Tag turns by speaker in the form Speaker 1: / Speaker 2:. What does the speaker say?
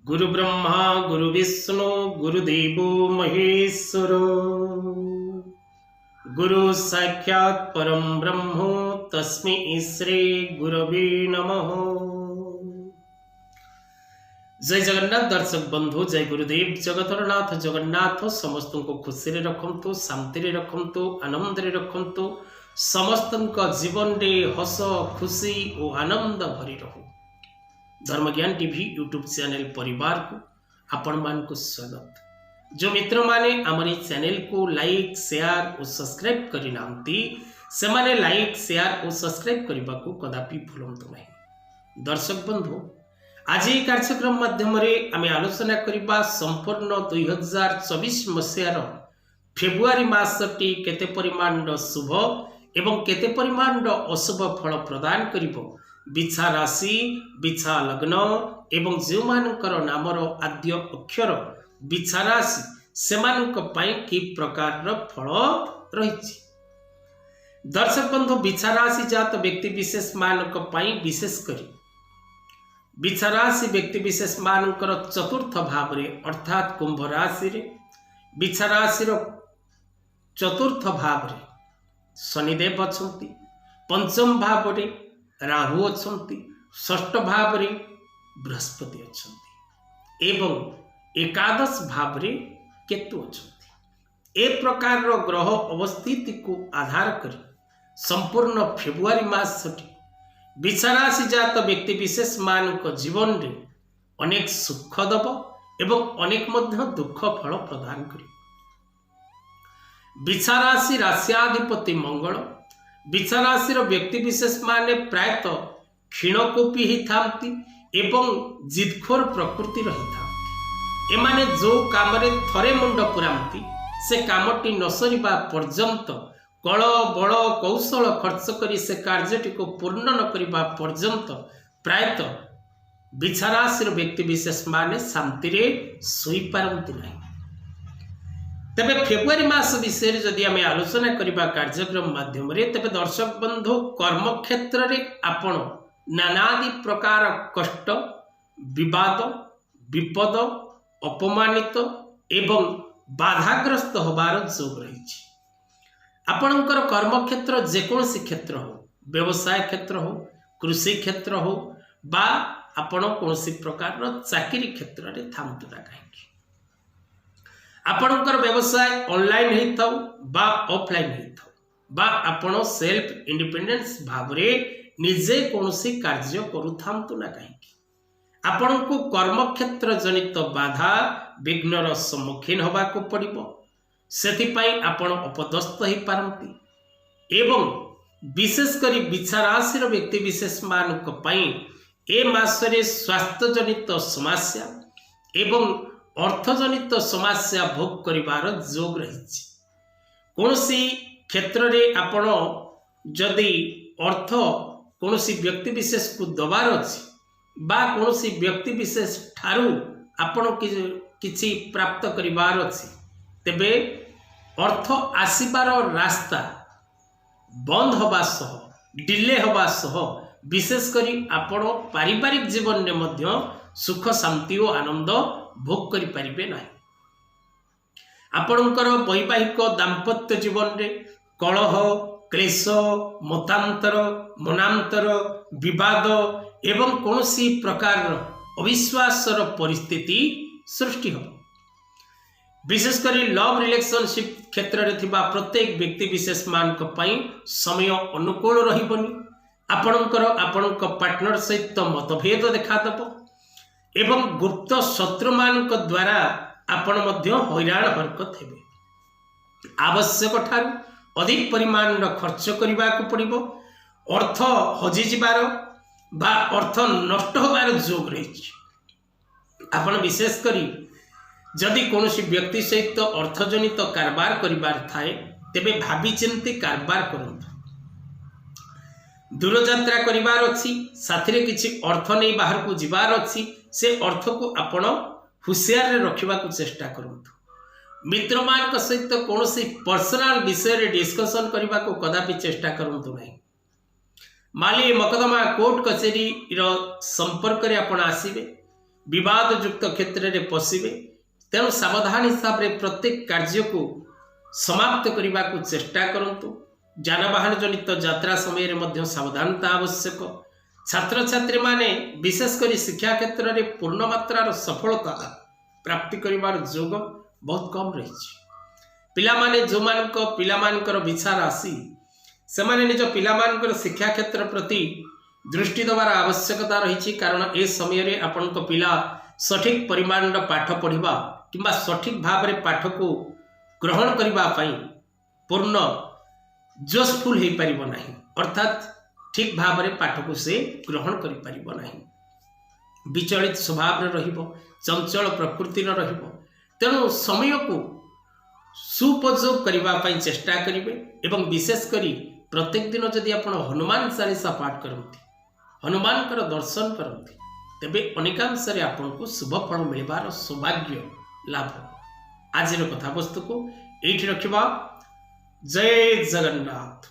Speaker 1: गुरु ब्रह्मा गुरु विष्णु गुरुदेवो महेश्वर गुरु साक्षात् परम ब्रह्म तस्मै श्री गुरवे नमः। जय जगन्नाथ दर्शक बंधु, जय गुरुदेव जगतर नाथ जगन्नाथ समस्त को खुशी रखंतु, शांति रखंतु, आनंद रखंतु, समस्त जीवन रे हस खुशी और आनंद भरी रहू। धर्मज्ञान टीवी यूट्यूब चैनल परिवार को आपण मान को स्वागत। जो मित्र माने हमारी चैनल को लाइक शेयर और सब्सक्राइब करि नांती से माने लाइक शेयर और सब्सक्राइब करबा को कदापि भूलंतु नहीं। दर्शक बंधु, आज ये कार्यक्रम माध्यम रे आमे आलोचना करिबा संपूर्ण 2024 मसियार फेब्रुआरी मासटी केते परिमाण शुभ एवं केते परिमाण अशुभ फल प्रदान करिबो। बिछा राशि, बिछा लग्न एवं जो मानकर नामर आद्य अक्षर बिछा राशि सेमानक पई की प्रकार फल रही। दर्शक बंधु, बिछा राशि जात व्यक्ति विशेष मानक पई विशेष करी बिछा राशि व्यक्ति विशेष मानकर चतुर्थ भाव रे अर्थात कुंभ राशि रे बिछा राशि चतुर्थ भाव रे शनिदेव अछंती, पंचम भाव रे राहु अछंती, षष्ठ भाव रे बृहस्पति अछंती एवं एकादश भाव रे केतु अछंती। ए प्रकार ग्रह अवस्थिति को आधार करी संपूर्ण फेब्रुआरी मासटी बिछा राशि जात व्यक्ति विशेष मानक जीवन रे अनेक सुख दब एवं अनेक मध्य दुख फल प्रदान करी। बिछा राशि राशियाधिपति मंगल बिछा राशि व्यक्ति विशेष माने प्रायतः क्षीणकोपी ही थांती एवं जिदखोर प्रकृति रही थांती। एमाने जो काम रे थरे मुंड पुरांती से कामटी न सरिबा पर्यंत कल बल कौशल खर्च करी से कार्यटी को पूर्ण न करिबा पर्यंत प्रायतः बिछा राशि व्यक्ति विशेष माने शांति रे सोई पारंती नहीं। तेबे फेब्रुआरी मास विषय जदि आम आलोचना करबा कार्यक्रम माध्यम रे तेबे दर्शक बंधु, कर्म क्षेत्र रे आपण नानादि प्रकार कष्ट विवाद विपद अपमानित एवं बाधाग्रस्त होबार जोग रही। आपणकर कर्म क्षेत्र जेकोसी क्षेत्र हो, व्यवसाय क्षेत्र हो, कृषि क्षेत्र हो बा आपण कोनसी प्रकार चाकरी क्षेत्र रे थांतु ना कहीं आपणकर व्यवसाय ऑनलाइन ही थाउ बा ऑफलाइन ही थाउ बा आपण सेल्फ इंडिपेंडेंस भाव रे निजे कोनसी कार्य करू थांतु ना कहीं आपण को कर्म क्षेत्र जनित बाधा विघ्नर सम्मुखीन होबा को पड़िबो। सेति पई आपण अपदस्थ ही पारंती एवं विशेष करी बिछा राशि व्यक्ति विशेष मानक पई ए मासरे स्वास्थ्य जनित समस्या एवं अर्थजनित समस्या भोग करिवार जोग रही। कोनसी क्षेत्र रे आपण जदि अर्थ कोनसी व्यक्ति विशेष को दबार अछि बा कोनसी व्यक्ति विशेष ठारू आपण किछि प्राप्त करिवार अछि तेबे अर्थ आसीबार रास्ता बंद होबा सह डिले होबा सह विशेष करी आपण पारिवारिक जीवन में मध्य सुख शांति और आनंद भोग करि परिबे नाही। आपणकर वैवाहिक दाम्पत्य जीवन रे कलह क्लेश मतांतर मनांतर विवाद एवं कोनसी प्रकार अविश्वासर परिस्थिति सृष्टि हो। विशेष करी लव रिलेशनशिप क्षेत्र रे थिबा प्रत्येक व्यक्ति विशेष मानक पई समय अनुकूल रहिबनी। आपणकर आपणक पार्टनर सहित मतभेद देखा दबो एवं गुप्त शत्रु मानक द्वारा आपण मध्य हैरान हरकत हेबे। आवश्यक ठारू अधिक परिमाण खर्च करबा को पड़िबो। अर्थ हजि जिबार बा अर्थ नष्ट होबार जोग रही। आपण विशेष करी जदि कोनोसी व्यक्ति सहित अर्थजनित कारबार करिबार थाए तेबे भाबी चिंती कारबार करंतु। दूर यात्रा करिबार अछि, साथी रे किछि अर्थ नै बाहर को जिबार अछि, से अर्थ को आपण हुशियार रखिबा को चेष्टा करंतु। मित्र मान सहित कोनोसी पर्सनल विषय रे डिस्कशन करबा को कदापि चेष्टा करंतु नहीं। माली मकदमा कोर्ट कचेरी रो संपर्क रे आपण आसीबे विवादयुक्त क्षेत्र में पशिबे। तेणु सावधान हिसाब से प्रत्येक कार्य को समाप्त करने को चेष्टा करंतु। जानवाहन जनित यात्रा समय में सावधानता आवश्यक। छात्र छात्री माने विशेषकर शिक्षा क्षेत्र में पूर्ण मात्रार सफलता प्राप्ति करिवार जोग बहुत कम रही। पिला माने जो पिलामानकर विचार आसी से माने निज पिलामानकर शिक्षा क्षेत्र प्रति दृष्टि देवार आवश्यकता रही। कारण ए समय रे आपण को पिला सठिक परिमाण पाठ पढ़िबा किंबा सठिक भाव में पाठ को ग्रहण करबा पई पूर्ण जोशफुल हो पारिबो नाही, अर्थात ठीक भाव में पाठ को से ग्रहण करि पारिबो नाही। विचलित स्वभाव रहिबो, चंचल प्रकृतिर रहिबो। तेणु समय को सुपयोग करने चेष्टा करेंगे। एवं विशेषकर प्रत्येक दिन जदि आप हनुमान चालीसा पाठ करते, हनुमान दर्शन करते, तेबे अनेकांश आपन को शुभ फल मिलबार सौभाग्य लाभ। आज कथा वस्तु को एठी रखिबा। जय जगन्नाथ।